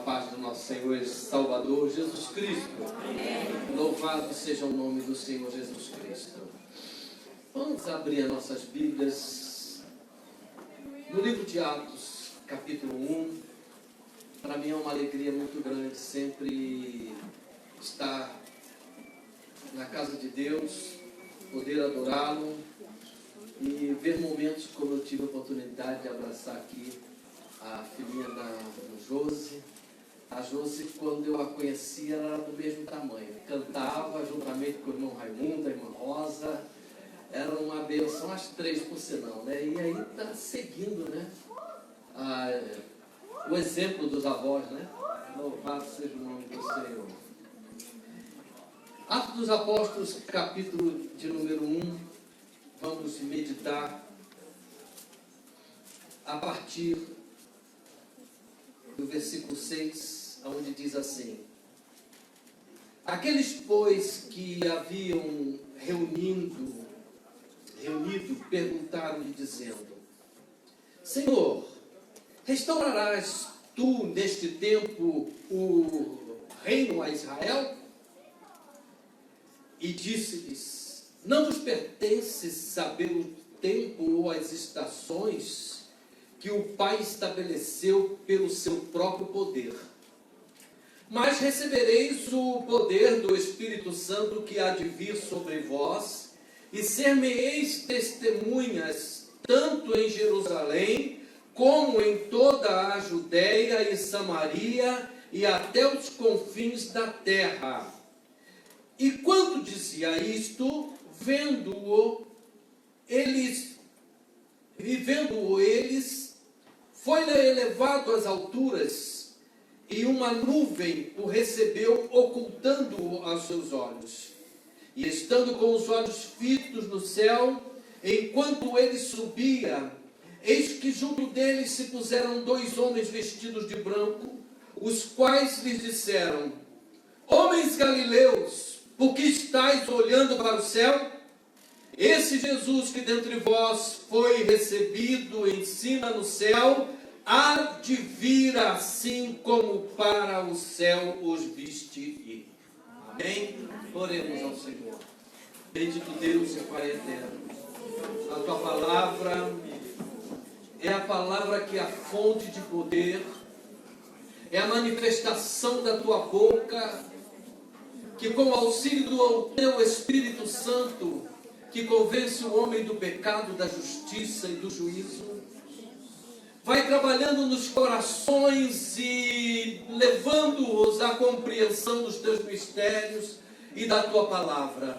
paz do nosso Senhor e Salvador Jesus Cristo. Amém. Louvado seja o nome do Senhor Jesus Cristo. Vamos abrir as nossas Bíblias no livro de Atos, capítulo 1. Para mim é uma alegria muito grande sempre estar na casa de Deus, poder adorá-lo e ver momentos como eu tive a oportunidade de abraçar aqui a filhinha da Josi. A Josi, quando eu a conhecia, ela era do mesmo tamanho. Cantava juntamente com o irmão Raimundo, a irmã Rosa. Era uma benção, as três por sinal, né? E aí está seguindo, né? O exemplo dos avós, né? Louvado seja o nome do Senhor. Atos dos Apóstolos, capítulo de número 1. Vamos meditar a partir do versículo 6, onde diz assim: Aqueles, pois, que haviam reunido, perguntaram-lhe, dizendo: Senhor, restaurarás tu neste tempo o reino a Israel? E disse-lhes: Não vos pertence saber o tempo ou as estações que o Pai estabeleceu pelo seu próprio poder. Mas recebereis o poder do Espírito Santo que há de vir sobre vós, e ser-me-eis testemunhas, tanto em Jerusalém, como em toda a Judeia e Samaria, e até os confins da terra. E quando dizia isto, vendo-o eles, foi-lhe elevado às alturas, e uma nuvem o recebeu, ocultando-o aos seus olhos. E estando com os olhos fitos no céu, enquanto ele subia, eis que junto dele se puseram dois homens vestidos de branco, os quais lhes disseram: Homens galileus, por que estáis olhando para o céu? Esse Jesus que dentre vós foi recebido em cima no céu, há de vir assim como para o céu os viste ir. Amém? Oremos ao Senhor. Bendito Deus e Pai eterno, a tua palavra é a palavra que é a fonte de poder, é a manifestação da tua boca, que com o auxílio do teu Espírito Santo, que convence o homem do pecado, da justiça e do juízo, vai trabalhando nos corações e levando-os à compreensão dos teus mistérios e da tua palavra.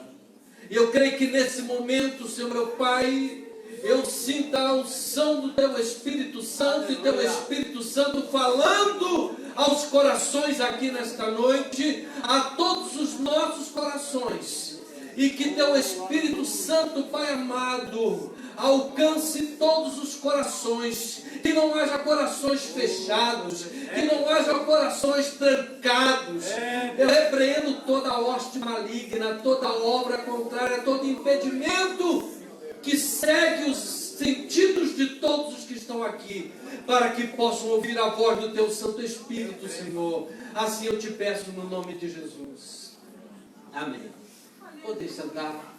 E eu creio que nesse momento, Senhor meu Pai, eu sinto a unção do teu Espírito Santo, e teu Espírito Santo falando aos corações aqui nesta noite, a todos os nossos corações, e que teu Espírito Santo, Pai amado, alcance todos os corações, que não haja corações fechados, que não haja corações trancados. Eu repreendo toda hoste maligna, toda obra contrária, todo impedimento que segue os sentidos de todos os que estão aqui, para que possam ouvir a voz do teu Santo Espírito, Senhor. Assim eu te peço no nome de Jesus. Amém. Pode sentar.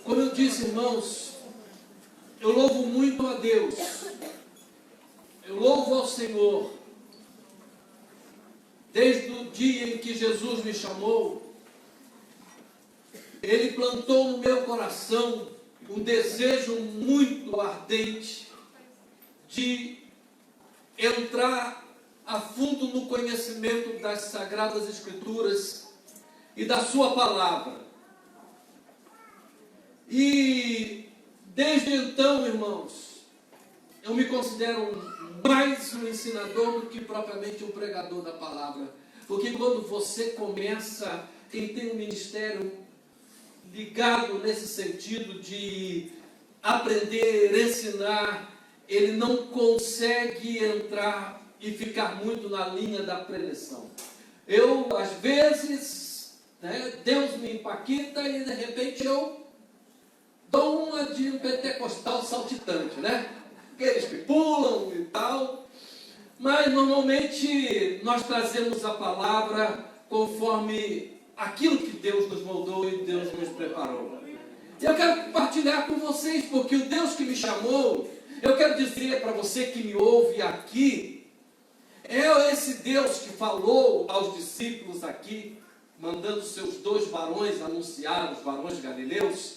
Como eu disse, irmãos, eu louvo muito a Deus, eu louvo ao Senhor, desde o dia em que Jesus me chamou. Ele plantou no meu coração um desejo muito ardente de entrar a fundo no conhecimento das Sagradas Escrituras e da sua palavra. E desde então, irmãos, eu me considero mais um ensinador do que propriamente um pregador da palavra. Porque quando você começa, quem tem um ministério ligado nesse sentido de aprender, ensinar, ele não consegue entrar e ficar muito na linha da preleção. Eu, às vezes, Deus me empaquita e de repente eu dou uma de um pentecostal saltitante, aqueles que pulam e tal. Mas normalmente nós trazemos a palavra conforme aquilo que Deus nos moldou e Deus nos preparou. Eu quero compartilhar com vocês, porque o Deus que me chamou, eu quero dizer para você que me ouve aqui, é esse Deus que falou aos discípulos aqui, mandando seus 2 varões anunciar, os varões galileus,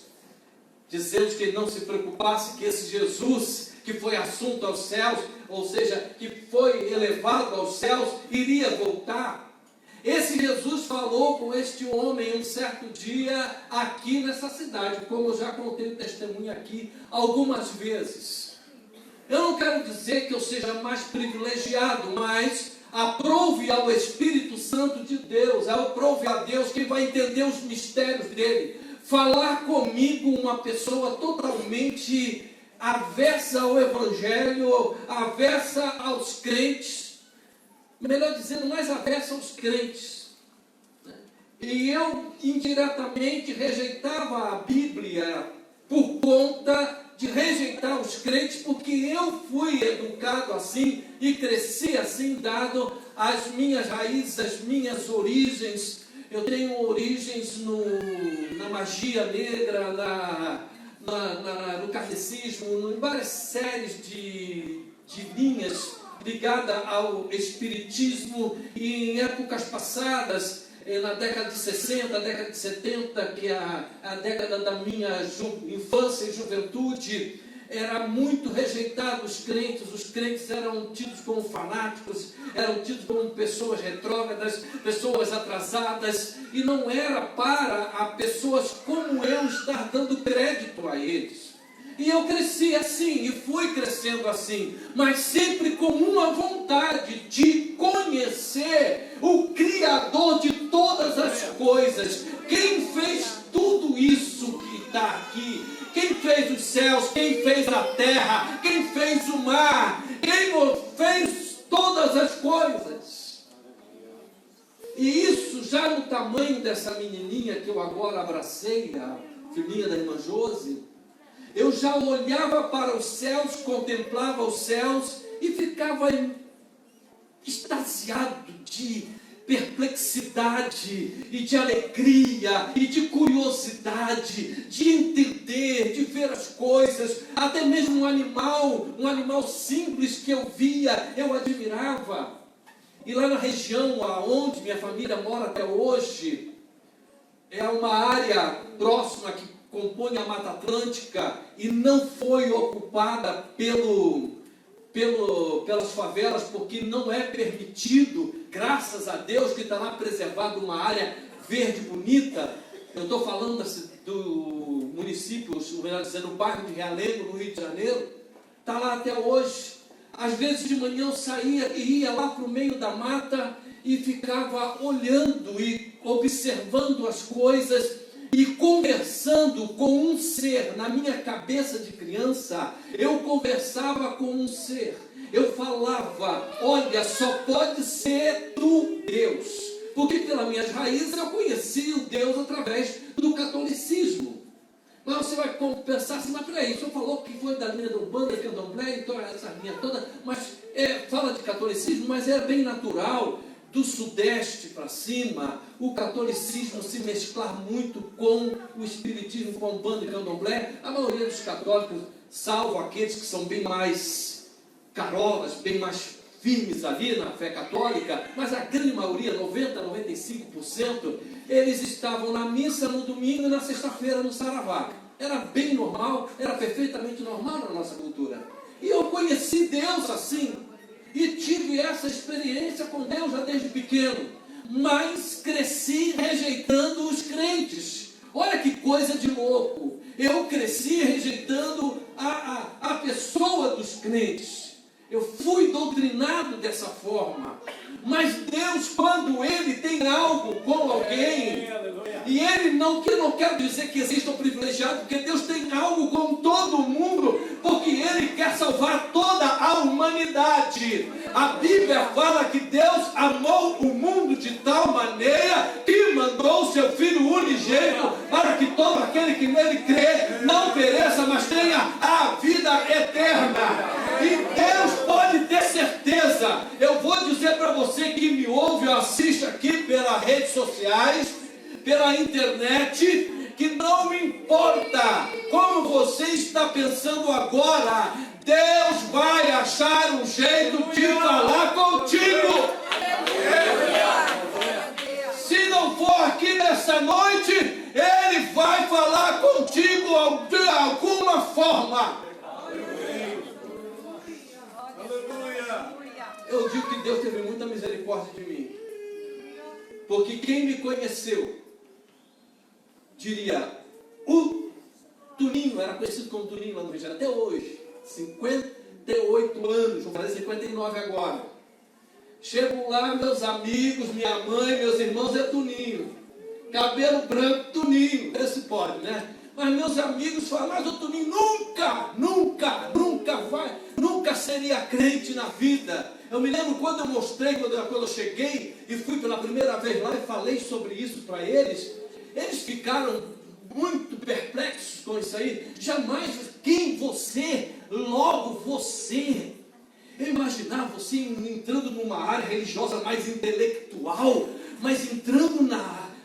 dizendo que ele não se preocupasse, que esse Jesus que foi assunto aos céus, ou seja, que foi elevado aos céus, iria voltar. Esse Jesus falou com este homem um certo dia aqui nessa cidade, como eu já contei o testemunho aqui algumas vezes. Eu não quero dizer que eu seja mais privilegiado, mas aprove ao Espírito Santo de Deus, aprove a Deus quem vai entender os mistérios dele. Falar comigo uma pessoa totalmente avessa ao Evangelho, avessa aos crentes, melhor dizendo, mais avessa aos crentes. E eu indiretamente rejeitava a Bíblia por conta de rejeitar os crentes, porque eu fui educado assim e cresci assim, dado as minhas raízes, as minhas origens. Eu tenho origens na magia negra, no catecismo, em várias séries de linhas ligadas ao espiritismo, e em épocas passadas, na década de 60, década de 70, que é a década da minha infância e juventude, era muito rejeitado os crentes eram tidos como fanáticos, eram tidos como pessoas retrógradas, pessoas atrasadas, e não era para pessoas como eu estar dando crédito a eles. E eu cresci assim, e fui crescendo assim, mas sempre com uma vontade de conhecer o Criador de todas as coisas, quem fez tudo isso que está aqui, quem fez os céus, quem fez a terra, quem fez o mar, quem fez todas as coisas. E isso já no tamanho dessa menininha que eu agora abracei, a filhinha da irmã Josi, eu já olhava para os céus, contemplava os céus e ficava extasiado de perplexidade e de alegria e de curiosidade, de entender, de ver as coisas, até mesmo um animal simples que eu via, eu admirava. E lá na região onde minha família mora até hoje, é uma área próxima que compõe a Mata Atlântica e não foi ocupada pelas favelas, porque não é permitido, graças a Deus, que está lá preservado uma área verde bonita. Eu estou falando do município, melhor dizendo, o bairro de Realengo, no Rio de Janeiro, está lá até hoje. Às vezes de manhã eu saía e ia lá para o meio da mata e ficava olhando e observando as coisas e conversando com um ser. Na minha cabeça de criança, eu conversava com um ser. Eu falava, olha, só pode ser tu, Deus. Porque pelas minhas raízes eu conheci o Deus através do catolicismo. Mas você vai pensar assim, mas peraí, o senhor falou que foi da linha do Umbanda, Candomblé, então essa linha toda, mas fala de catolicismo, mas é bem natural, do sudeste para cima, o catolicismo se mesclar muito com o espiritismo, com o Umbanda e Candomblé. A maioria dos católicos, salvo aqueles que são bem mais carolas, bem mais firmes ali na fé católica, mas a grande maioria, 90%, 95%, eles estavam na missa no domingo e na sexta-feira no Saravá. Era bem normal, era perfeitamente normal na nossa cultura. E eu conheci Deus assim, e tive essa experiência com Deus já desde pequeno, mas cresci rejeitando os crentes. Olha que coisa de louco! Eu cresci rejeitando a pessoa dos crentes. Eu fui doutrinado dessa forma. Mas Deus, quando Ele tem algo com alguém, e Ele não, que eu não quero dizer que exista um privilegiado, porque Deus tem algo com todo mundo, porque Ele quer salvar toda a humanidade. A Bíblia fala que Deus amou o mundo de tal maneira que mandou o seu Filho unigênito para que todo aquele que nele crê não pereça, mas tenha a vida eterna. sociais, pela internet, que não importa como você está pensando agora, Deus vai achar um jeito de falar contigo. Se não for aqui nessa noite, Ele vai falar contigo de alguma forma. Eu digo que Deus teve muita misericórdia de mim, porque quem me conheceu diria: o Tuninho, era conhecido como Tuninho lá no Rio de Janeiro, até hoje, 58 anos, vou fazer 59 agora. Chegam lá meus amigos, minha mãe, meus irmãos, é Tuninho, cabelo branco, Tuninho, esse pode, né? Mas meus amigos falam: mas o Tuninho nunca seria crente na vida. Eu me lembro quando eu mostrei, quando eu cheguei e fui pela primeira vez lá e falei sobre isso para eles, eles ficaram muito perplexos com isso aí. Jamais, quem você? Logo você. Eu imaginava você entrando numa área religiosa mais intelectual, mas entrando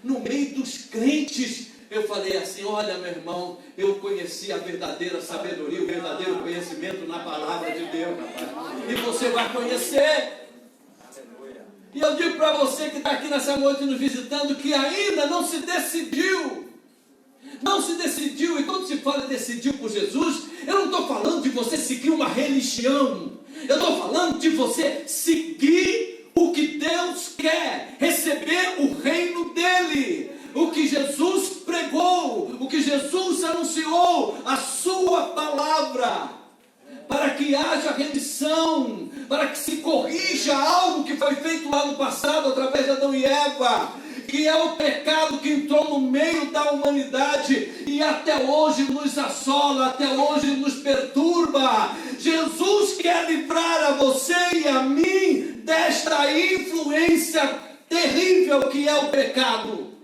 no meio dos crentes. Eu falei assim: olha, meu irmão, eu conheci a verdadeira sabedoria, o verdadeiro conhecimento na palavra de Deus, rapaz. E você vai conhecer. E eu digo para você que está aqui nessa noite nos visitando, que ainda não se decidiu. Não se decidiu. E quando se fala decidiu por Jesus, eu não estou falando de você seguir uma religião. Eu estou falando de você seguir o que Deus quer, receber o reino dele. O que Jesus pregou, o que Jesus anunciou, a sua palavra, para que haja remissão, para que se corrija algo que foi feito lá no passado através de Adão e Eva, que é o pecado que entrou no meio da humanidade e até hoje nos assola, até hoje nos perturba. Jesus quer livrar a você e a mim desta influência terrível que é o pecado.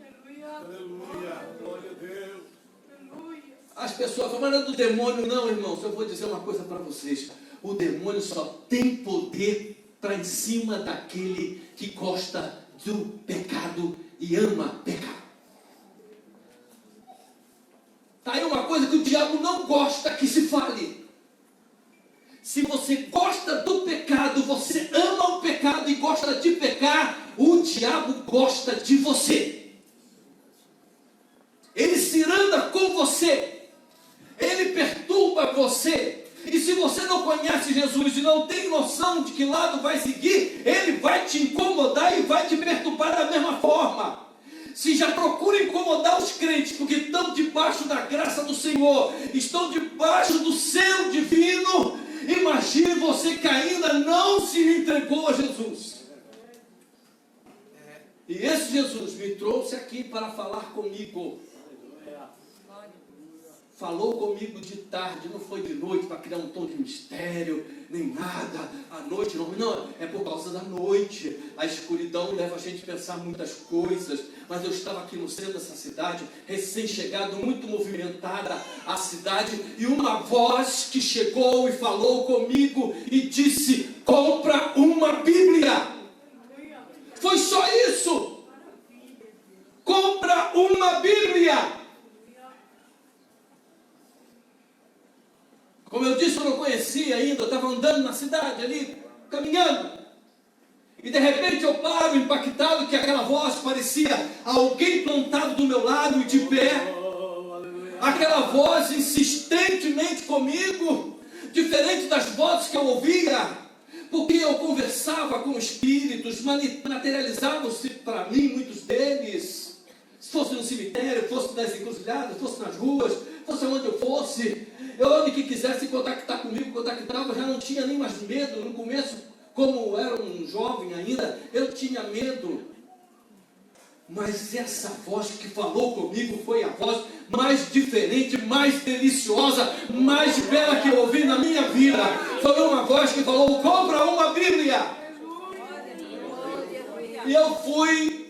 As pessoas falam: mas não é do demônio. Não, irmãos, eu vou dizer uma coisa para vocês: o demônio só tem poder para em cima daquele que gosta do pecado e ama pecar. Está aí uma coisa que o diabo não gosta que se fale. Se você gosta do pecado, você ama o pecado e gosta de pecar, o diabo gosta de você. Ele ciranda com você. Ele perturba você. E se você não conhece Jesus e não tem noção de que lado vai seguir, ele vai te incomodar e vai te perturbar da mesma forma. Se já procura incomodar os crentes, porque estão debaixo da graça do Senhor, estão debaixo do selo divino, imagine você que ainda não se entregou a Jesus. E esse Jesus me trouxe aqui para falar comigo. Falou comigo de tarde, não foi de noite para criar um tom de mistério, nem nada. A noite não, é por causa da noite. A escuridão leva a gente a pensar muitas coisas. Mas eu estava aqui no centro dessa cidade, recém-chegado, muito movimentada a cidade, e uma voz que chegou e falou comigo e disse: compra uma Bíblia. Foi só isso. Compra uma Bíblia. Como eu disse, eu não conhecia ainda, eu estava andando na cidade ali, caminhando. E de repente eu paro impactado que aquela voz parecia alguém plantado do meu lado e de pé. Aquela voz insistentemente comigo, diferente das vozes que eu ouvia, porque eu conversava com espíritos, materializavam-se para mim muitos deles. Se fosse no cemitério, fosse nas encruzilhadas, fosse nas ruas, fosse onde eu fosse, onde que quisesse contactar comigo, contactava, eu já não tinha nem mais medo. No começo, como eu era um jovem ainda, eu tinha medo. Mas essa voz que falou comigo foi a voz mais diferente, mais deliciosa, mais bela que eu ouvi na minha vida. Foi uma voz que falou: compra uma Bíblia. E eu fui,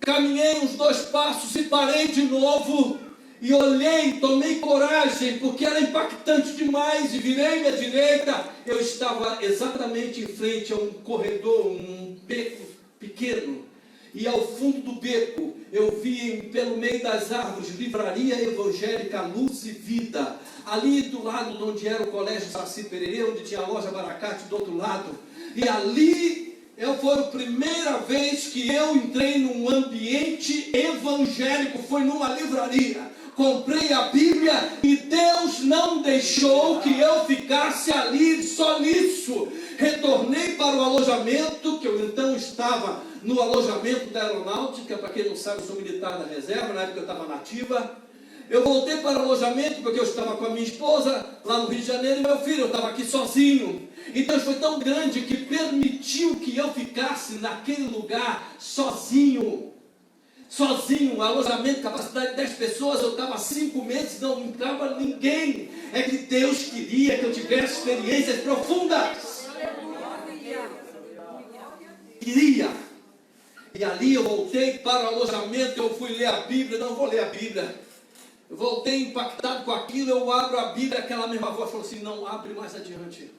caminhei uns 2 passos e parei de novo. E olhei, tomei coragem, porque era impactante demais, e virei à direita. Eu estava exatamente em frente a um corredor, um beco pequeno. E ao fundo do beco, eu vi pelo meio das árvores, livraria evangélica Luz e Vida. Ali do lado de onde era o colégio Saci Pererê, onde tinha a loja Baracate do outro lado. E ali foi a primeira vez que eu entrei num ambiente evangélico, foi numa livraria. Comprei a Bíblia e Deus não deixou que eu ficasse ali só nisso. Retornei para o alojamento, que eu então estava no alojamento da aeronáutica. Para quem não sabe, eu sou militar da reserva, na época eu estava na ativa. Eu voltei para o alojamento porque eu estava com a minha esposa lá no Rio de Janeiro e meu filho, eu estava aqui sozinho. Então foi tão grande que permitiu que eu ficasse naquele lugar sozinho. Sozinho, alojamento, capacidade de 10 pessoas, eu estava 5 meses, não entrava ninguém. É que Deus queria que eu tivesse experiências profundas. Queria. E ali eu voltei para o alojamento, eu fui ler a Bíblia, não vou ler a Bíblia. Eu voltei impactado com aquilo, eu abro a Bíblia, aquela mesma voz falou assim, não abre mais adiante.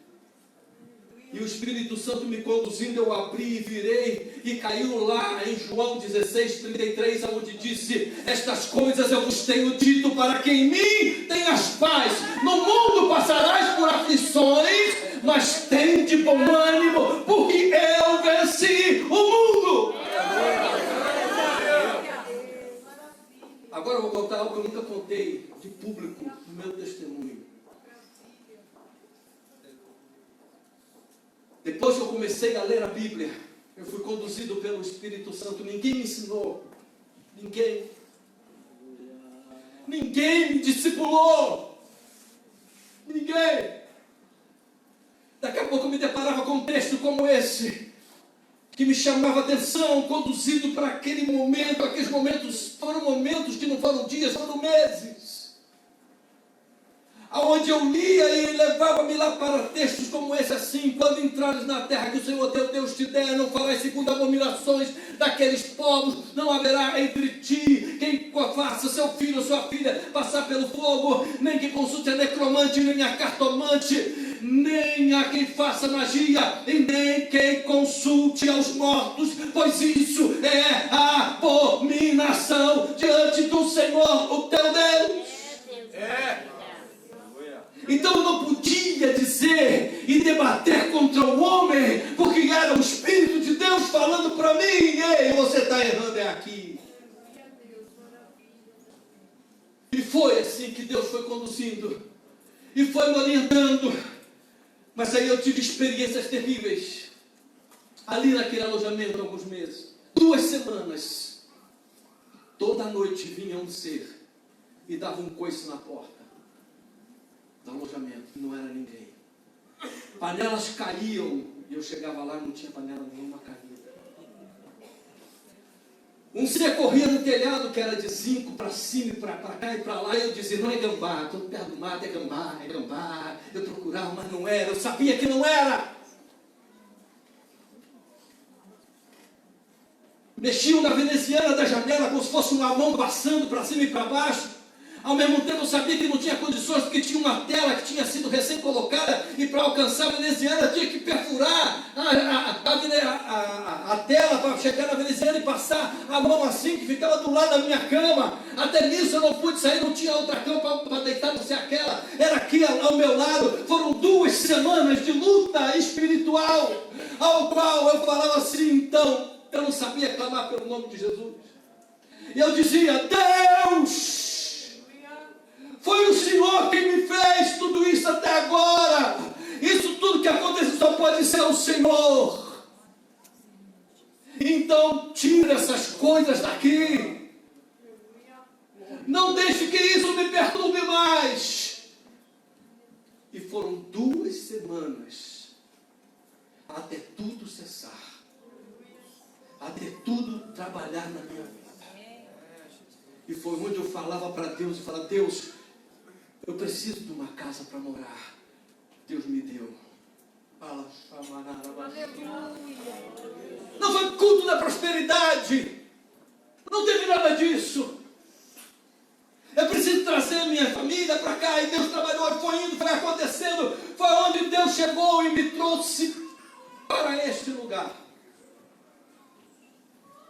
E o Espírito Santo me conduzindo, eu abri e virei, e caiu lá em João 16:33, onde disse, estas coisas eu vos tenho dito para que em mim tenhas paz. No mundo passarás por aflições, mas tende bom ânimo, porque eu venci o mundo. Agora eu vou contar algo que eu nunca contei de público no meu testemunho. Depois que eu comecei a ler a Bíblia, eu fui conduzido pelo Espírito Santo. Ninguém me ensinou. Ninguém. Ninguém me discipulou. Ninguém. Daqui a pouco eu me deparava com um texto como esse, que me chamava a atenção, conduzido para aquele momento. Aqueles momentos foram momentos que não foram dias, foram meses. Onde eu lia e levava-me lá para textos como esse assim, quando entrares na terra que o Senhor teu Deus te der, não farás segundo abominações daqueles povos, não haverá entre ti quem faça seu filho ou sua filha passar pelo fogo, nem quem consulte a necromante, nem a cartomante, nem a quem faça magia, e nem quem consulte aos mortos, pois isso é abominação diante do Senhor, o teu Deus. Então eu não podia dizer e debater contra o homem, porque era o Espírito de Deus falando para mim, ei, você está errando, é aqui. E foi assim que Deus foi conduzindo, e foi me orientando, mas aí eu tive experiências terríveis, ali naquele alojamento há alguns meses, 2 semanas, toda noite vinha um ser, e dava um coice na porta do alojamento, não era ninguém. Panelas caíam, e eu chegava lá e não tinha panela nenhuma caída. Um ser corria no telhado que era de 5 para cima e para cá e para lá, e eu dizia, não é gambá, estou perto do mato, é gambá. Eu procurava, mas não era, eu sabia que não era. Mexiam na veneziana da janela como se fosse uma mão passando para cima e para baixo. Ao mesmo tempo eu sabia que não tinha condições, porque tinha uma tela que tinha sido recém-colocada, e para alcançar a veneziana tinha que perfurar a tela para chegar na veneziana e passar a mão assim, que ficava do lado da minha cama. Até nisso eu não pude sair, não tinha outra cama para deitar, não sei aquela, era aqui ao meu lado. Foram 2 semanas de luta espiritual, ao qual eu falava assim, então, eu não sabia clamar pelo nome de Jesus. E eu dizia, Deus, foi o Senhor quem me fez tudo isso até agora. Isso tudo que aconteceu só pode ser o Senhor. Então tira essas coisas daqui. Não deixe que isso me perturbe mais. E foram 2 semanas até tudo cessar, até tudo trabalhar na minha vida. E foi onde eu falava para Deus, Deus, eu preciso de uma casa para morar. Deus me deu. Não foi culto da prosperidade. Não teve nada disso. Eu preciso trazer a minha família para cá. E Deus trabalhou, foi indo, foi acontecendo. Foi onde Deus chegou e me trouxe para este lugar.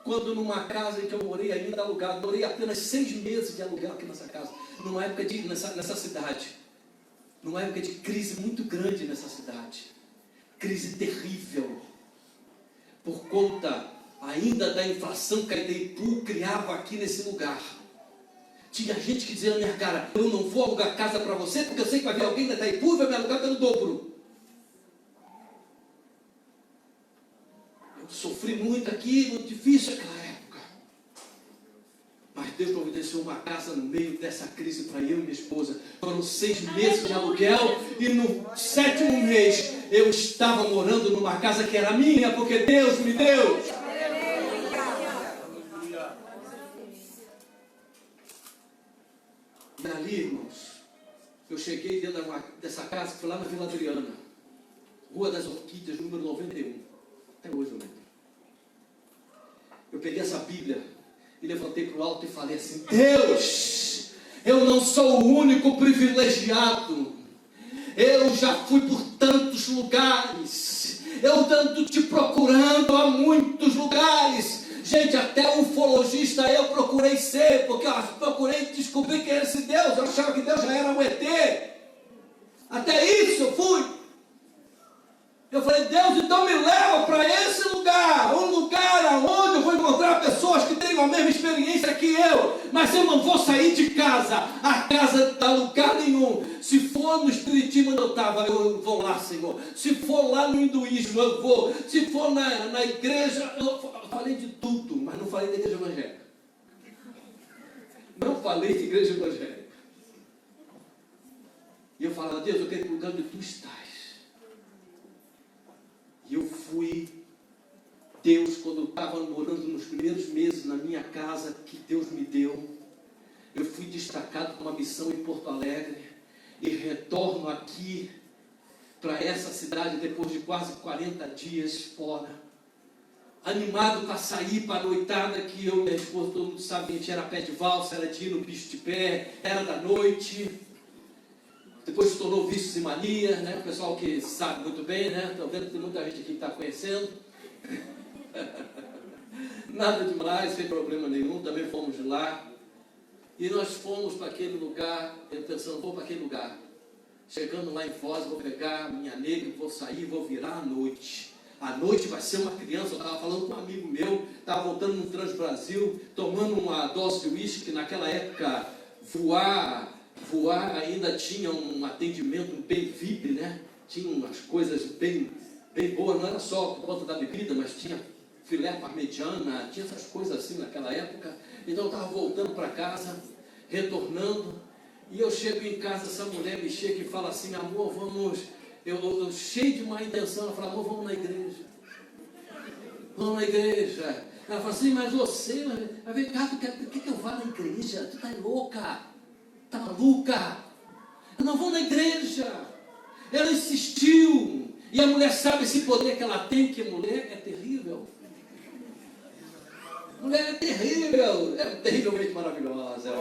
quando numa casa em que eu morei ainda alugado, morei apenas 6 meses de aluguel aqui nessa casa, numa época nessa cidade, numa época de crise muito grande nessa cidade, crise terrível, por conta ainda da inflação que a Itaipu criava aqui nesse lugar. Tinha gente que dizia na minha cara: eu não vou alugar casa para você, porque eu sei que vai vir alguém da Itaipu e vai me alugar pelo dobro. Eu sofri muito aqui, muito difícil naquela época. Mas Deus providenciou uma casa no meio dessa crise para eu e minha esposa. Foram 6 meses de aluguel e no 7º mês eu estava morando numa casa que era minha, porque Deus me deu. E ali, irmãos, eu cheguei dentro dessa casa, que foi lá na Vila Adriana, Rua das Orquídeas, número 91. Até hoje eu lembro. Eu peguei essa Bíblia e levantei para o alto e falei assim: Deus, eu não sou o único privilegiado. Eu já fui por tantos lugares. Eu tanto te procurando a muitos lugares. Gente, até ufologista eu procurei ser, porque eu procurei descobrir quem era esse Deus. Eu achava que Deus já era um ET. Até isso eu fui. Eu falei: Deus, então me leva para esse lugar, um lugar onde eu vou encontrar pessoas que tenham a mesma experiência que eu, mas eu não vou sair de casa, a casa não está em lugar nenhum. Se for no espiritismo onde eu estava, eu vou lá, Senhor. Se for lá no hinduísmo, eu vou. Se for na igreja, eu falei de tudo, mas não falei da igreja evangélica. Não falei de igreja evangélica. E eu falava: Deus, eu quero ir para o lugar onde tu estás. E eu fui. Deus, quando eu estava morando nos primeiros meses na minha casa que Deus me deu, eu fui destacado com uma missão em Porto Alegre e retorno aqui para essa cidade depois de quase 40 dias fora, animado para sair para a noitada que eu e minha esposa, todo mundo sabe, a gente era pé de valsa, era de ir no bicho de pé, era da noite. Depois se tornou Vícios e Manias, né? O pessoal que sabe muito bem, né? Estou vendo que tem muita gente aqui que está conhecendo. Nada demais, sem problema nenhum, também fomos lá. E nós fomos para aquele lugar, eu pensando: vou para aquele lugar. Chegando lá em Foz, vou pegar minha nega, vou sair, vou virar à noite. À noite vai ser uma criança. Eu estava falando com um amigo meu, estava voltando no Transbrasil, tomando uma dose de uísque, que naquela época voar ainda tinha um atendimento bem VIP, né? Tinha umas coisas bem boas, não era só por conta da bebida, mas tinha filé parmegiana, tinha essas coisas assim naquela época. Então eu estava voltando para casa, retornando, e eu chego em casa, essa mulher me chega e fala assim: amor, vamos, eu cheio de má intenção, ela fala: amor, vamos na igreja. Vamos na igreja. Ela fala assim: mas você, vem cá, tu quer que eu vá na igreja? Tu tá louca? Tá maluca? Eu não vou na igreja. Ela insistiu. E a mulher sabe esse poder que ela tem, que a mulher é terrível. Mulher é terrível. É terrivelmente maravilhosa.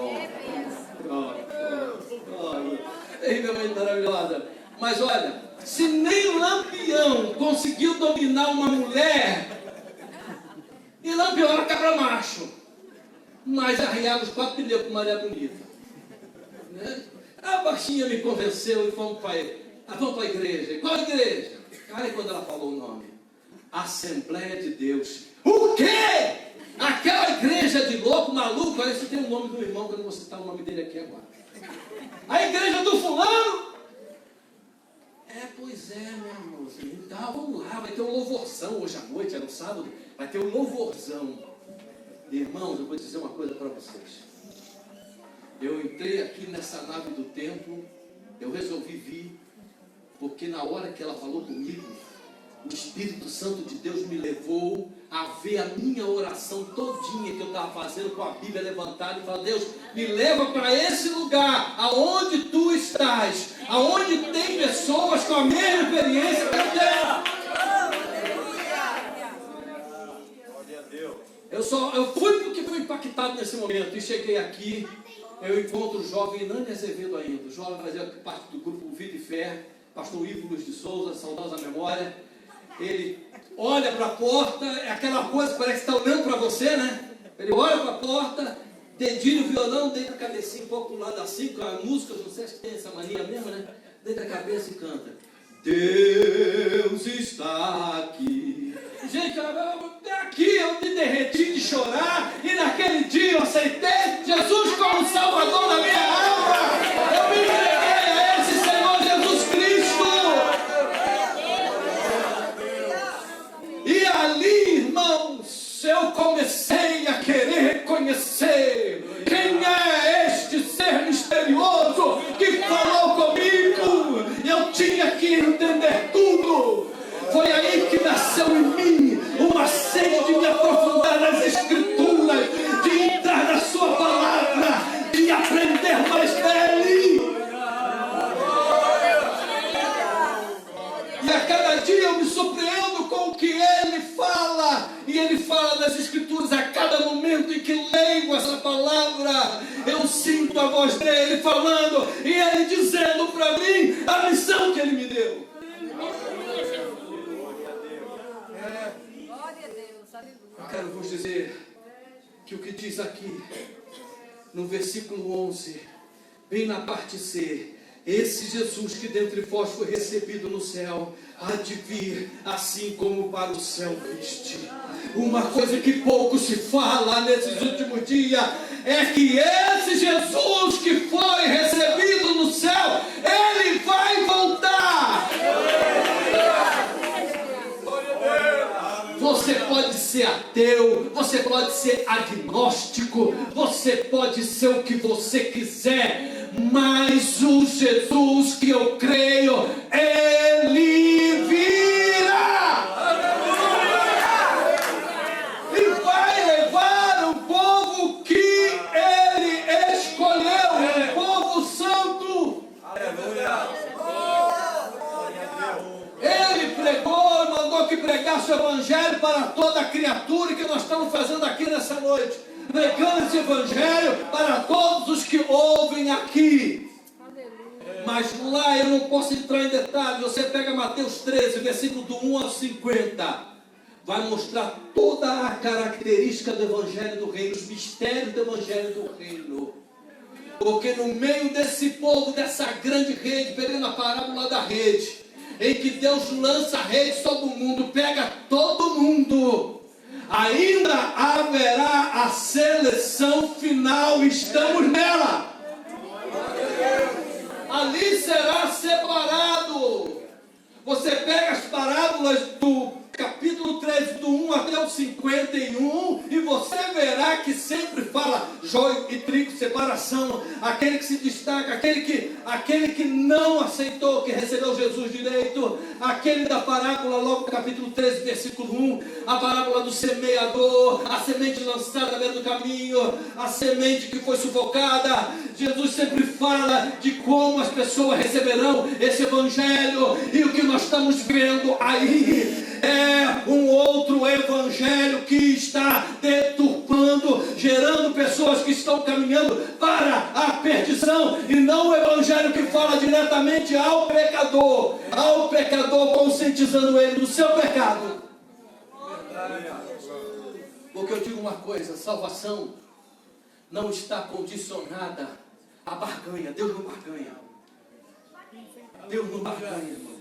Terrivelmente maravilhosa. Mas olha, se nem Lampião conseguiu dominar uma mulher, e Lampião era cabra macho, mas arriava os 4 pneus com Maria Bonita. Né? A baixinha me convenceu e vamos para a igreja. Qual igreja? Cara, quando ela falou o nome: Assembleia de Deus. O quê? Aquela igreja de louco, maluco? Olha, isso tem o nome do irmão, que eu não vou citar o nome dele aqui agora. A igreja do fulano? Pois é, meu moço. Então vamos lá, vai ter um louvorzão hoje à noite, era um sábado, vai ter um louvorzão. Irmãos, eu vou dizer uma coisa para vocês. Eu entrei aqui nessa nave do templo, eu resolvi vir, porque na hora que ela falou comigo, o Espírito Santo de Deus me levou a ver a minha oração todinha que eu estava fazendo com a Bíblia levantada e falar: Deus, me leva para esse lugar, aonde tu estás, aonde tem pessoas com a mesma experiência que eu tenho. Eu fui porque fui impactado nesse momento e cheguei aqui. Eu encontro o jovem Nani Azevedo ainda. O jovem fazia parte do grupo Vida e Fé, pastor Ivo Luiz de Souza, saudosa memória. Ele olha para a porta, é aquela coisa, parece que está olhando para você, né? Ele olha para a porta, dedilha o violão, deita a cabecinha um pouco pro lado assim, com a música, vocês têm essa mania mesmo, né? Deita a cabeça e canta. Deus está aqui. Gente, aqui eu me derreti de chorar e naquele dia eu aceitei Jesus como Salvador da minha alma. Eu me entreguei a esse Senhor Jesus Cristo. E ali, irmãos, eu comecei a querer reconhecer quem é este ser misterioso que falou comigo. Eu tinha que entender tudo. Foi aí que nasceu em mim uma sede de me aprofundar nas Escrituras, de entrar na sua palavra, de aprender mais dele. E a cada dia eu me surpreendo com o que ele fala. E ele fala nas Escrituras a cada momento em que leio essa palavra. Eu sinto a voz dele falando e ele dizendo para mim a missão que ele me deu. Eu quero vos dizer que o que diz aqui no versículo 11, bem na parte C, esse Jesus que dentre vós foi recebido no céu, há de vir assim como para o céu viste. Uma coisa que pouco se fala nesses últimos dias é que esse Jesus que foi recebido no céu, ele vai voltar. Você pode ser ateu, você pode ser agnóstico, você pode ser o que você quiser, mas o Jesus que eu creio, ele virá. E vai levar o povo que ele escolheu, um povo santo. Ele pregou e mandou que pregasse o evangelho para toda a criatura, que nós estamos fazendo aqui nessa noite, pregando esse evangelho para todos os que ouvem aqui. Mas lá eu não posso entrar em detalhes. Você pega Mateus 13, versículo do 1 ao 50, vai mostrar toda a característica do evangelho do reino, os mistérios do evangelho do reino. Porque no meio desse povo, dessa grande rede, pegando a parábola da rede, em que Deus lança a rede sobre o mundo, pega todo mundo, ainda haverá a seleção final, estamos nela. Ali será separado. Você pega as parábolas do capítulo 13, do 1 até o 51, e você verá que sempre fala joio e trigo, separação, aquele que se destaca, aquele que não aceitou, que recebeu Jesus direito, aquele da parábola, logo no capítulo 13, versículo 1, a parábola do semeador, a semente lançada à beira do caminho, a semente que foi sufocada. Jesus sempre fala de como as pessoas receberão esse evangelho, e o que nós estamos vendo aí é um outro evangelho que está deturpando, gerando pessoas que estão caminhando para a perdição, e não o evangelho que fala diretamente ao pecador, conscientizando ele do seu pecado. Porque eu digo uma coisa: salvação não está condicionada à barganha. Deus não barganha. Deus não barganha, irmão.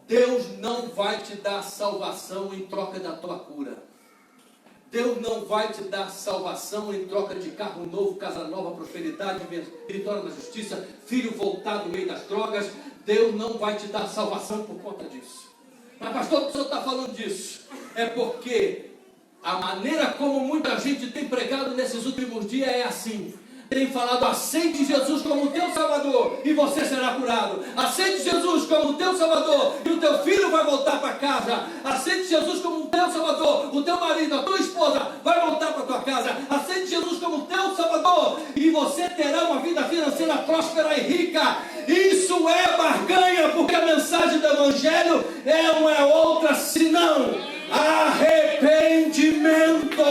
Deus não vai te dar salvação em troca da tua cura. Deus não vai te dar salvação em troca de carro novo, casa nova, prosperidade, vitória na justiça, filho voltado no meio das drogas. Deus não vai te dar salvação por conta disso. Mas pastor, o senhor está falando disso? É porque a maneira como muita gente tem pregado nesses últimos dias é assim. Tem falado: aceite Jesus como teu Salvador e você será curado. Aceite Jesus como teu Salvador e o teu filho vai voltar para casa. Aceite Jesus como teu Salvador, o teu marido, a tua esposa vai voltar para tua casa. Aceite Jesus como teu Salvador e você terá uma vida financeira próspera e rica. Isso é barganha, porque a mensagem do Evangelho não é outra senão arrependimento.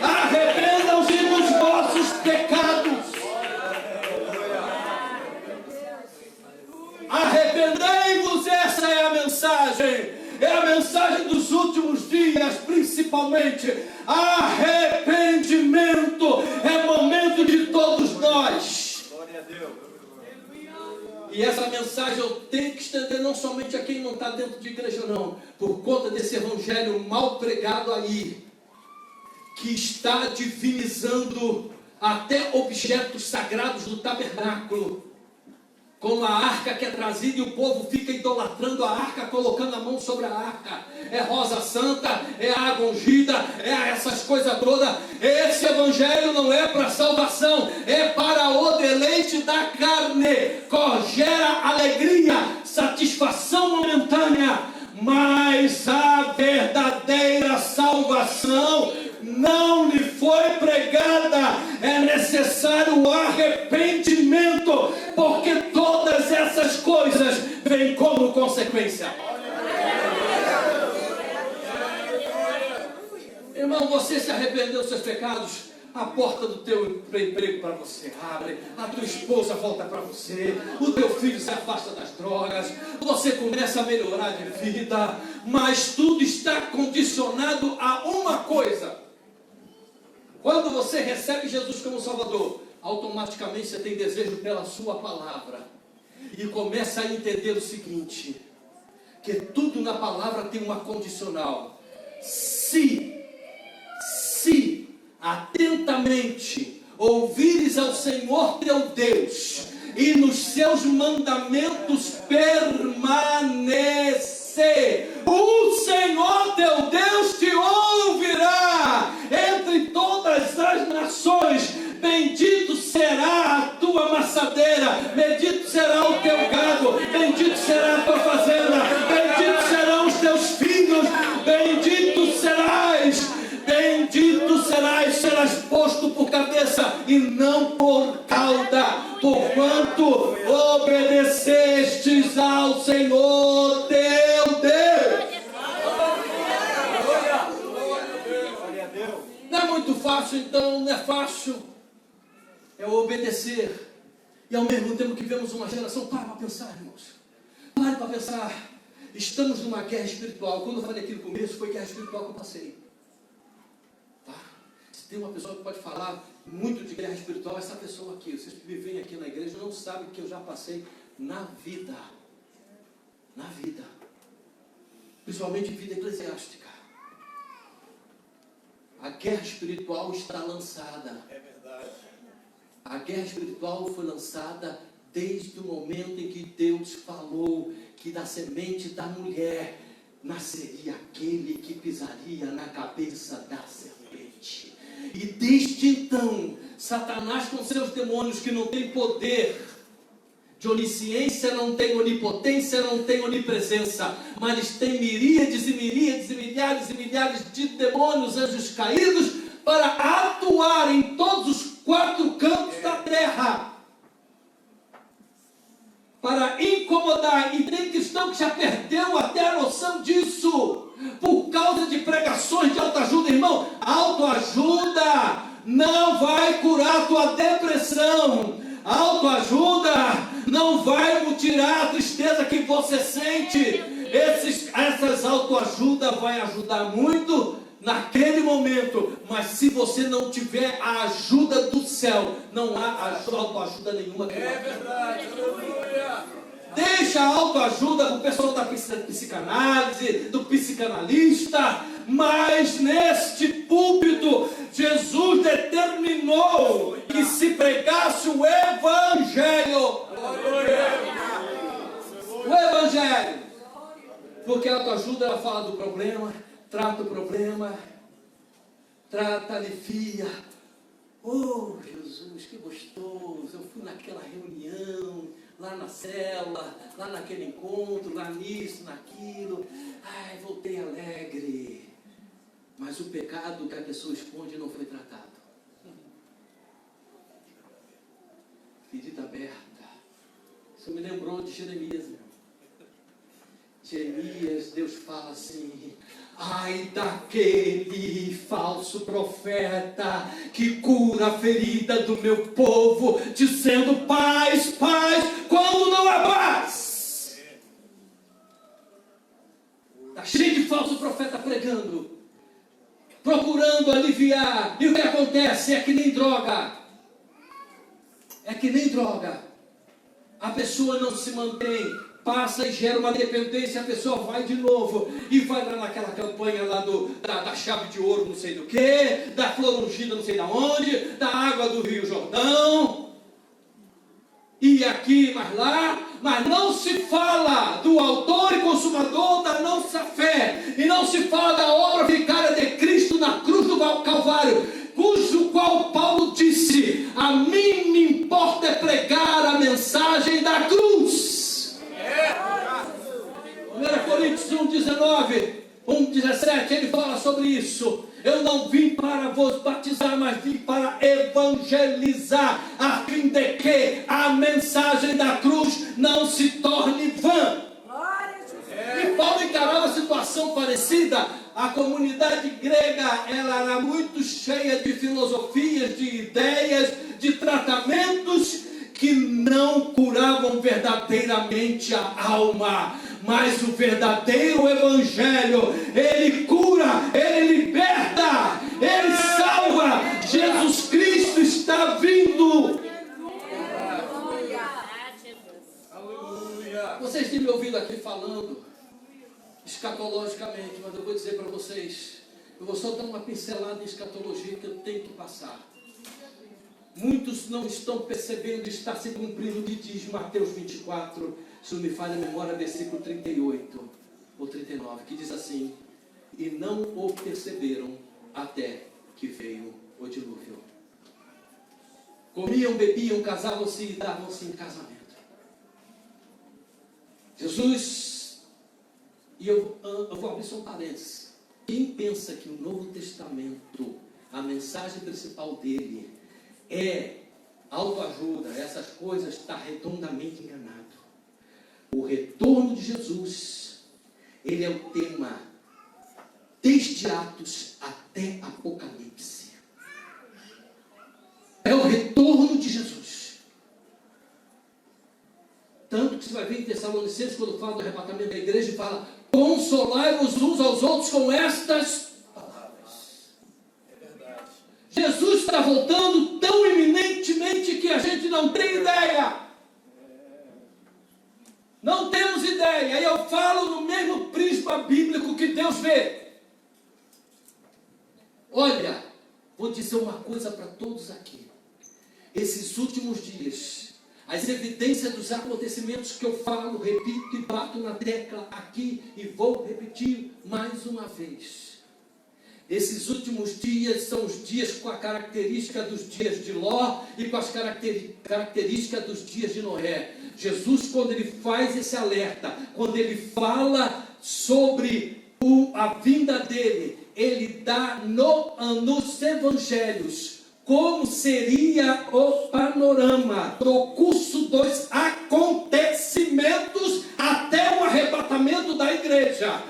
Arrependam-se dos vossos pecados. Arrependei-vos, essa é a mensagem. é a mensagem dos últimos dias, principalmente. Arrependimento é momento de todos nós. Glória a Deus. E essa mensagem eu tenho que estender não somente a quem não está dentro de igreja, não. Por conta desse evangelho mal pregado aí, que está divinizando até objetos sagrados do tabernáculo. Como a arca que é trazida e o povo fica idolatrando a arca, colocando a mão sobre a arca. É rosa santa, é água ungida, é essas coisas todas. Esse evangelho não é para salvação, é para o deleite da carne. Gera alegria, satisfação momentânea. Mas a verdadeira salvação não lhe foi pregada. É necessário o arrependimento, porque todas essas coisas vêm como consequência. Irmão, você se arrependeu dos seus pecados, a porta do teu emprego para você abre, a tua esposa volta para você, o teu filho se afasta das drogas, você começa a melhorar de vida, mas tudo está condicionado a uma coisa. Quando você recebe Jesus como Salvador, automaticamente você tem desejo pela sua palavra e começa a entender o seguinte, que tudo na palavra tem uma condicional. Se atentamente ouvires ao Senhor teu Deus e nos seus mandamentos permanecer, o Senhor teu Deus te ouvirá entre todas as nações. Bendito será a tua maçadeira, bendito será o teu gado, bendito será a tua fazenda, bendito serão os teus filhos, serás posto por cabeça e não por cauda, porquanto obedecestes ao Senhor teu Deus. Não é muito fácil, então, não é fácil. É obedecer. E ao mesmo tempo que vemos uma geração, para pensar, irmãos. Pare para pensar. Estamos numa guerra espiritual. Quando eu falei aqui no começo, foi guerra espiritual que eu passei. Tá? Se tem uma pessoa que pode falar muito de guerra espiritual, essa pessoa aqui. Vocês que vivem aqui na igreja não sabem que eu já passei na vida. Na vida. Principalmente vida eclesiástica. A guerra espiritual está lançada. É verdade. A guerra espiritual foi lançada desde o momento em que Deus falou que da semente da mulher nasceria aquele que pisaria na cabeça da serpente. E desde então, Satanás com seus demônios que não tem poder de onisciência, não tem onipotência, não tem onipresença, mas eles têm miríades e miríades e milhares e milhares de demônios, anjos caídos, para atuar em todos os 4 cantos da terra, para incomodar. E tem cristão que já perdeu até a noção disso, por causa de pregações de autoajuda. Irmão, autoajuda não vai curar a tua depressão, autoajuda não vai tirar a tristeza que você sente. Essas autoajuda vai ajudar muito naquele momento, mas se você não tiver a ajuda do céu, não há autoajuda nenhuma. É verdade, aleluia. Deixa a autoajuda para o pessoal da psicanálise, do psicanalista, mas neste púlpito, Jesus determinou que se pregasse o Evangelho. O Evangelho. Porque a autoajuda, ela fala do problema, trata o problema, trata, alivia. Oh, Jesus, que gostoso, eu fui naquela reunião, lá na célula, lá naquele encontro, lá nisso, naquilo. Ai, voltei alegre. Mas o pecado que a pessoa esconde não foi tratado. Ferida aberta. Isso me lembrou de Jeremias, meu. Jeremias, Deus fala assim: ai daquele falso profeta que cura a ferida do meu povo, dizendo paz, paz, quando não há paz. Está cheio tentando aliviar. E o que acontece? É que nem droga. É que nem droga. A pessoa não se mantém, passa e gera uma dependência, a pessoa vai de novo e vai lá naquela campanha lá da chave de ouro, não sei do que, da flor ungida, não sei da onde, da água do Rio Jordão, e aqui, mas lá, mas não se fala do autor e consumador da nossa fé, e não se fala da obra vicária de Cristo na cruz do Calvário, cujo qual Paulo disse: a mim me importa é pregar a mensagem da cruz. 1 Coríntios 1,17, ele fala sobre isso. Eu não vim para vos batizar, mas vim para evangelizar, a fim de que a mensagem da cruz não se torne vã. E Paulo encarava uma situação parecida. A comunidade grega, ela era muito cheia de filosofias, de ideias, de tratamentos que não curavam verdadeiramente a alma. Mas o verdadeiro evangelho, ele cura, ele liberta, ele salva. Jesus Cristo está vindo. Vocês têm me ouvido aqui falando escatologicamente, mas eu vou dizer para vocês, eu vou só dar uma pincelada em escatologia que eu tenho que passar. Muitos não estão percebendo, está se cumprindo o que diz Mateus 24, se não me falha a memória, versículo 38 ou 39, que diz assim: e não o perceberam até que veio o dilúvio. Comiam, bebiam, casavam-se e davam-se em casamento. Jesus, e eu vou abrir só um parênteses. Quem pensa que o Novo Testamento, a mensagem principal dele é autoajuda, essas coisas, está redondamente enganado. O retorno de Jesus, ele é o tema desde Atos até Apocalipse. É o retorno de Jesus. Tanto que você vai ver em Tessalonicenses, quando fala do arrebatamento da igreja, e fala: consolai-vos uns aos outros com estas palavras. É verdade. Jesus está voltando tão iminentemente que a gente não tem ideia. Não temos ideia. E eu falo no mesmo prisma bíblico que Deus vê. Olha, vou dizer uma coisa para todos aqui. Esses últimos dias, as evidências dos acontecimentos que eu falo, repito e bato na tecla aqui e vou repetir mais uma vez. Esses últimos dias são os dias com a característica dos dias de Ló e com as características dos dias de Noé. Jesus, quando ele faz esse alerta, quando ele fala sobre a vinda dele, ele dá nos evangelhos como seria o panorama do curso dos acontecimentos até o arrebatamento da igreja.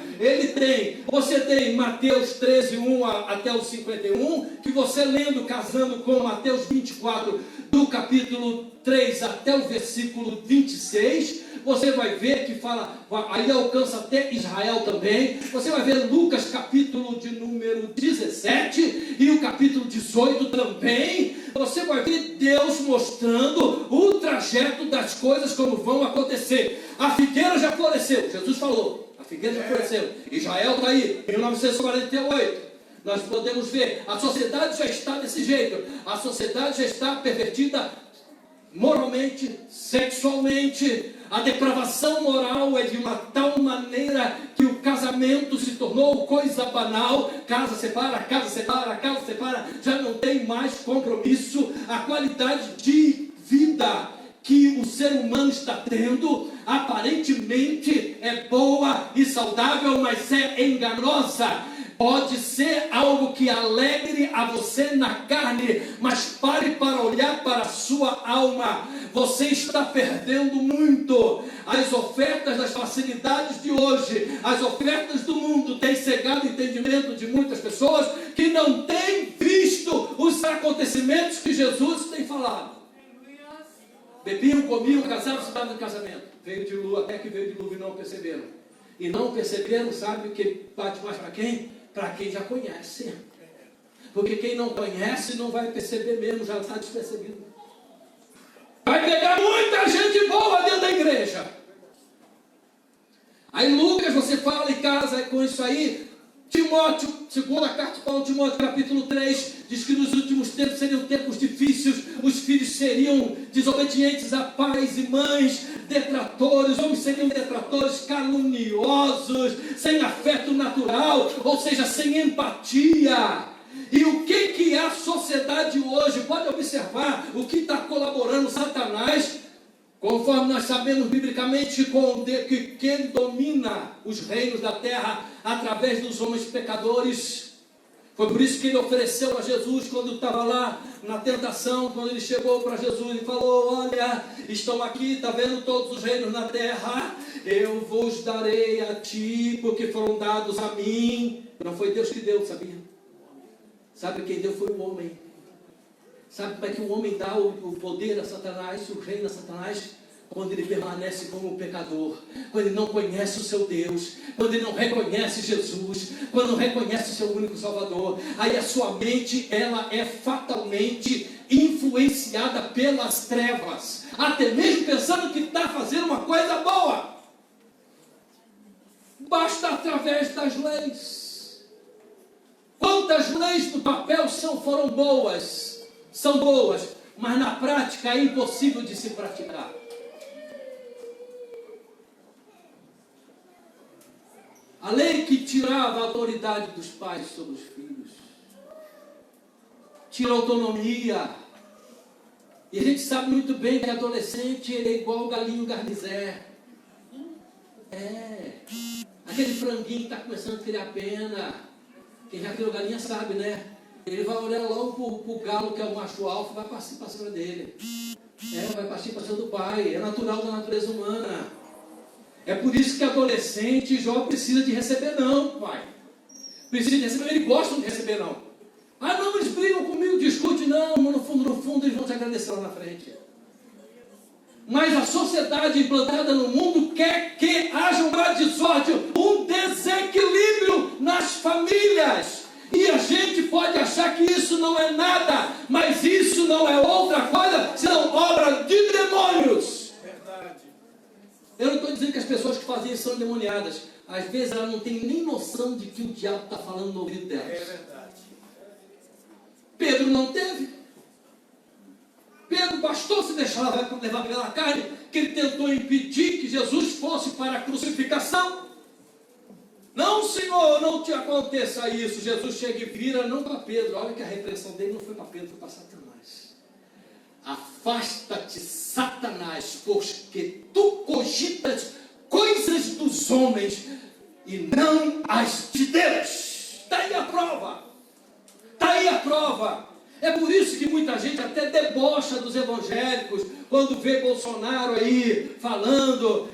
Você tem Mateus 13, 1 até o 51, que você lendo, casando com Mateus 24, do capítulo 3 até o versículo 26, você vai ver que fala, aí alcança até Israel também. Você vai ver Lucas capítulo de número 17 e o capítulo 18 também. Você vai ver Deus mostrando o trajeto das coisas como vão acontecer. A figueira já floresceu, Jesus falou, a figueira já floresceu. Israel está aí, 1948. Nós podemos ver, a sociedade já está desse jeito, a sociedade já está pervertida moralmente, sexualmente. A depravação moral é de uma tal maneira que o casamento se tornou coisa banal. Casa separa, casa separa, casa separa, já não tem mais compromisso. A qualidade de vida que o ser humano está tendo, aparentemente é boa e saudável, mas é enganosa. Pode ser algo que alegre a você na carne, mas pare para olhar para a sua alma. Você está perdendo muito. As ofertas das facilidades de hoje, as ofertas do mundo têm cegado o entendimento de muitas pessoas que não têm visto os acontecimentos que Jesus tem falado. Bebiam, comiam, casavam, se davam em casamento. Veio de lua, até que veio de lua e não perceberam. E não perceberam, sabe o que bate mais para quem? Para quem já conhece. Porque quem não conhece não vai perceber mesmo, já está despercebido. Vai pegar muita gente boa dentro da igreja. Aí Lucas, você fala e casa com isso aí. Timóteo, segunda carta de Paulo, Timóteo, capítulo 3, diz que nos últimos tempos seriam tempos difíceis, os filhos seriam desobedientes a pais e mães, detratores, homens seriam detratores, caluniosos, sem afeto natural, ou seja, sem empatia. E o que é a sociedade hoje? Pode observar o que está colaborando Satanás, conforme nós sabemos biblicamente, que ele domina os reinos da terra através dos homens pecadores. Foi por isso que ele ofereceu a Jesus quando estava lá na tentação, quando ele chegou para Jesus e falou: olha, estão aqui, está vendo todos os reinos na terra, eu vos darei a ti, porque foram dados a mim. Não foi Deus que deu, sabia? Sabe quem deu? Foi o homem. Sabe como é que o homem dá o poder a Satanás, o reino a Satanás? Quando ele permanece como pecador, quando ele não conhece o seu Deus, quando ele não reconhece Jesus, quando não reconhece o seu único Salvador. Aí a sua mente, ela é fatalmente influenciada pelas trevas, até mesmo pensando que está fazendo uma coisa boa. Basta através das leis. Quantas leis no papel foram boas? São boas, mas na prática é impossível de se praticar. A lei que tirava a autoridade dos pais sobre os filhos, tira a autonomia. E a gente sabe muito bem que adolescente ele é igual o galinho garnizé. Aquele franguinho que está começando a criar pena. Quem já criou galinha sabe, né? Ele vai olhar logo para o galo, que é o macho alfa, vai partir para cima dele. Vai partir para cima do pai. É natural da natureza humana. É por isso que adolescente e jovem precisa de receber não, pai. Precisa de receber, eles gostam de receber não. Ah não, eles brigam comigo, discutem, não, no fundo eles vão te agradecer lá na frente. Mas a sociedade implantada no mundo quer que haja uma desordem, um desequilíbrio nas famílias. E a gente pode achar que isso não é nada, mas isso não é outra coisa senão obra de demônios. Eu não estou dizendo que as pessoas que fazem isso são endemoniadas. Às vezes elas não têm nem noção de que o diabo está falando no ouvido delas. É verdade. Pedro não teve. Pedro bastou se deixar levar pela carne, que ele tentou impedir que Jesus fosse para a crucificação. Não, Senhor, não te aconteça isso. Jesus chega e vira, não para Pedro. Olha que a repreensão dele não foi para Pedro, foi para Satanás. Afasta-te, Satanás, porque tu cogitas coisas dos homens e não as de Deus. Está aí a prova. Está aí a prova. É por isso que muita gente até debocha dos evangélicos quando vê Bolsonaro aí falando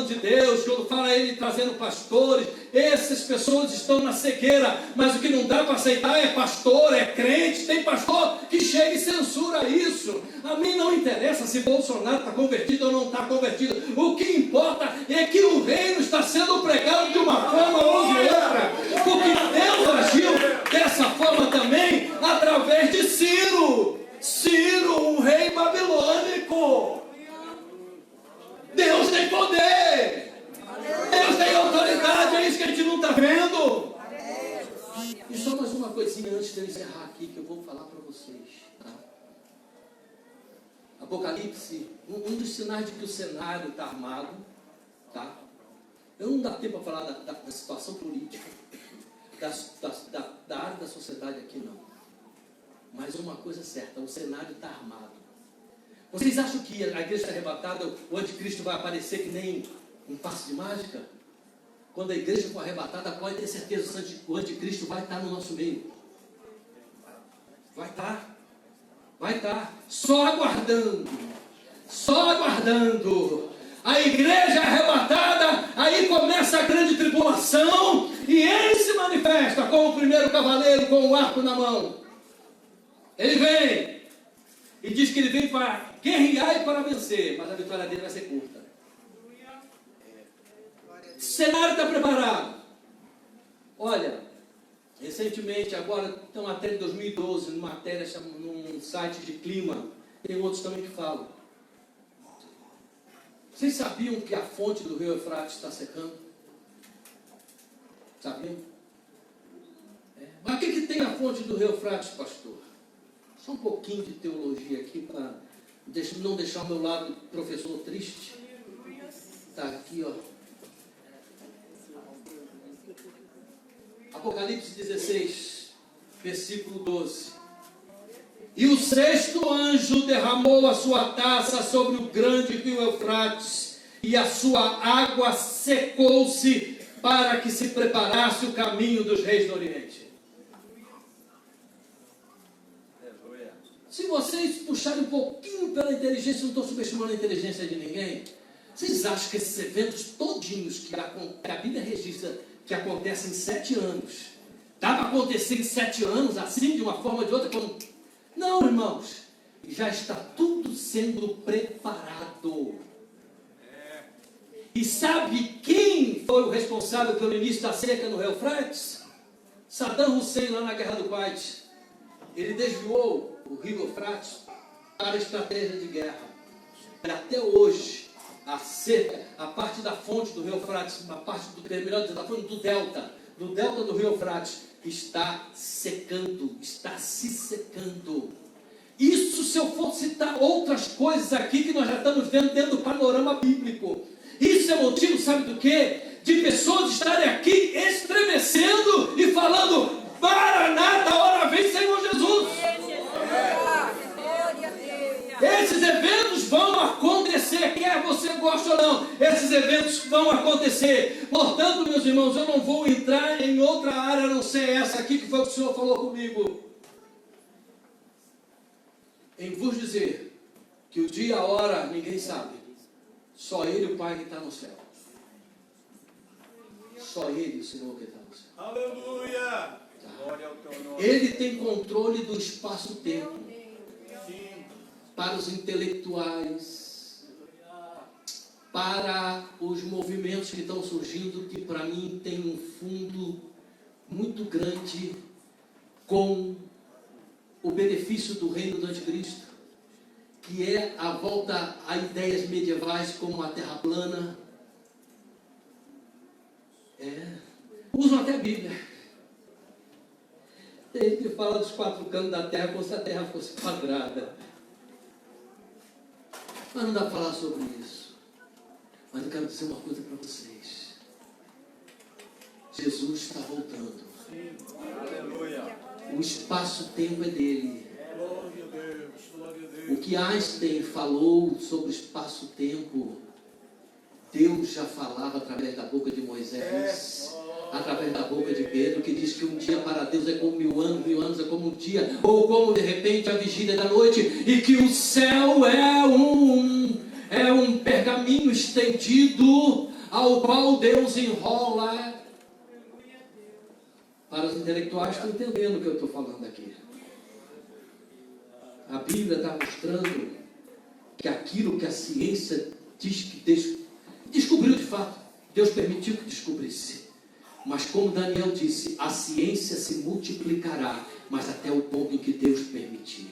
de Deus, quando fala ele trazendo pastores. Essas pessoas estão na cegueira, mas o que não dá para aceitar é pastor, é crente. Tem pastor que chega e censura isso. A mim não interessa se Bolsonaro está convertido ou não está convertido. O que importa é que o reino está sendo pregado de uma forma ou de outra, porque Deus agiu dessa forma também através de Ciro, um rei babilônico. Deus tem poder, Deus tem autoridade, é isso que a gente não está vendo. E só mais uma coisinha antes de eu encerrar aqui, que eu vou falar para vocês, tá? Apocalipse, um dos sinais de que o cenário está armado, tá? Eu não dá tempo para falar da situação política, da área da sociedade aqui, não. Mas uma coisa certa, o cenário está armado. Vocês acham que a igreja está arrebatada, o anticristo vai aparecer que nem um passe de mágica? Quando a igreja for arrebatada, pode ter certeza que o anticristo vai estar no nosso meio. Vai estar. Só aguardando. A igreja é arrebatada, aí começa a grande tribulação, e ele se manifesta como o primeiro cavaleiro com o arco na mão. Ele vem e diz que ele vem para guerrear e para vencer, mas a vitória dele vai ser curta. O cenário está preparado. Olha, Recentemente, agora, tem uma matéria de 2012, numa matéria num site de clima, tem outros também que falam. Vocês sabiam que a fonte do rio Eufrates está secando? Sabiam? Mas o que tem a fonte do rio Eufrates, pastor? Só um pouquinho de teologia aqui para não deixar o meu lado professor triste. Está aqui, ó. Apocalipse 16, versículo 12. E o sexto anjo derramou a sua taça sobre o grande rio Eufrates, e a sua água secou-se, para que se preparasse o caminho dos reis do Oriente. Se vocês puxarem um pouquinho pela inteligência, não estou subestimando a inteligência de ninguém, vocês acham que esses eventos todinhos que a Bíblia registra que acontecem em 7 anos, dá para acontecer em 7 anos, assim, de uma forma ou de outra? Como... Não, irmãos, já está tudo sendo preparado. E sabe quem foi o responsável pelo início da seca no rio Eufrates? Saddam Hussein, lá na Guerra do Kuwait. Ele desviou o rio Eufrates para a estratégia de guerra. E até hoje, a seca, a parte da fonte do rio Eufrates, a parte melhor dizendo, da fonte do delta do rio Eufrates, está secando, está se secando. Isso, se eu for citar outras coisas aqui que nós já estamos vendo dentro do panorama bíblico, isso é motivo, sabe do quê? De pessoas estarem aqui estremecendo e falando: Maranata, hora vem, Senhor Jesus. Esses eventos vão acontecer, quer você goste ou não, esses eventos vão acontecer. Portanto, meus irmãos, eu não vou entrar em outra área a não ser essa aqui que foi o que o Senhor falou comigo. Em vos dizer que o dia e a hora ninguém sabe, só Ele, o Pai, que está no céu. Só Ele, o Senhor, que está no céu. Aleluia! Glória ao teu nome. Ele tem controle do espaço-tempo. Para os intelectuais, para os movimentos que estão surgindo, que para mim tem um fundo muito grande com o benefício do reino do anticristo, que é a volta a ideias medievais como a terra plana. Usam até a Bíblia. Tem gente que fala dos 4 cantos da terra como se a terra fosse quadrada. Mas não dá para falar sobre isso. Mas eu quero dizer uma coisa para vocês. Jesus está voltando. Sim. Aleluia. O espaço-tempo é dele. Glória a Deus. Glória a Deus. O que Einstein falou sobre o espaço-tempo, Deus já falava através da boca de Moisés, através da boca de Pedro, que diz que um dia para Deus é como 1000 anos é como um dia, ou como de repente a vigília da noite, e que o céu é um pergaminho estendido ao qual Deus enrola. Para os intelectuais estão entendendo o que eu estou falando aqui. A Bíblia está mostrando que aquilo que a ciência diz que descobriu de fato, Deus permitiu que descobrisse. Mas como Daniel disse, a ciência se multiplicará, mas até o ponto em que Deus permitir.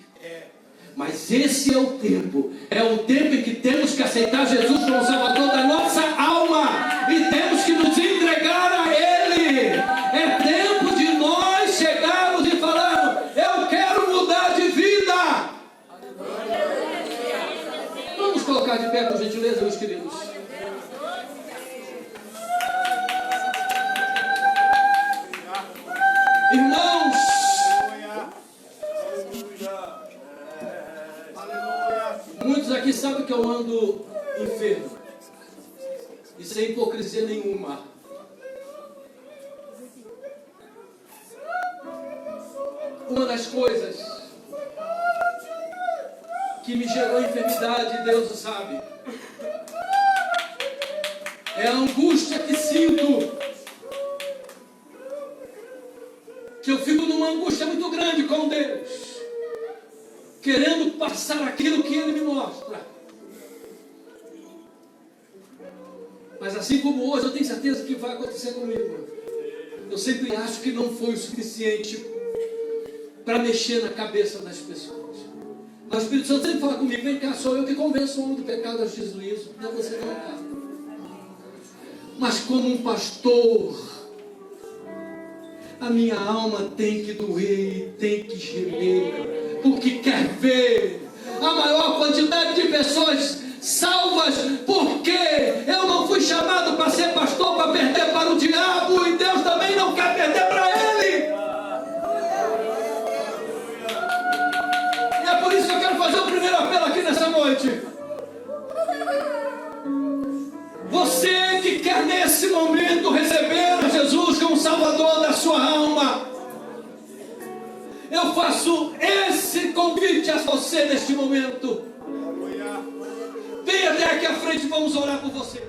Mas esse é o tempo em que temos que aceitar Jesus como Salvador da nossa alma, e temos que nos entregar a Ele. É tempo de nós chegarmos e falarmos: eu quero mudar de vida. Vamos colocar de pé, por gentileza, meus queridos. Irmãos, muitos aqui sabem que eu ando enfermo, e sem hipocrisia nenhuma. Uma das coisas que me gerou enfermidade, Deus o sabe, é a angústia que sinto. Que eu fico numa angústia muito grande com Deus, querendo passar aquilo que Ele me mostra. Mas assim como hoje, eu tenho certeza que vai acontecer comigo. Eu sempre acho que não foi o suficiente para mexer na cabeça das pessoas. Mas o Espírito Santo sempre fala comigo: vem cá, sou eu que convenço o homem do pecado, da justiça e do juízo. Não é você não, cara. Mas como um pastor, a minha alma tem que doer, tem que gemer, porque quer ver a maior quantidade de pessoas salvas, porque eu não fui chamado para ser pastor para perder para o diabo, e Deus também não quer perder para ele. E é por isso que eu quero fazer o primeiro apelo aqui nessa noite. Você que quer nesse momento receber a Jesus como Salvador da sua alma, eu faço esse convite a você neste momento. Venha até aqui à frente, vamos orar por você.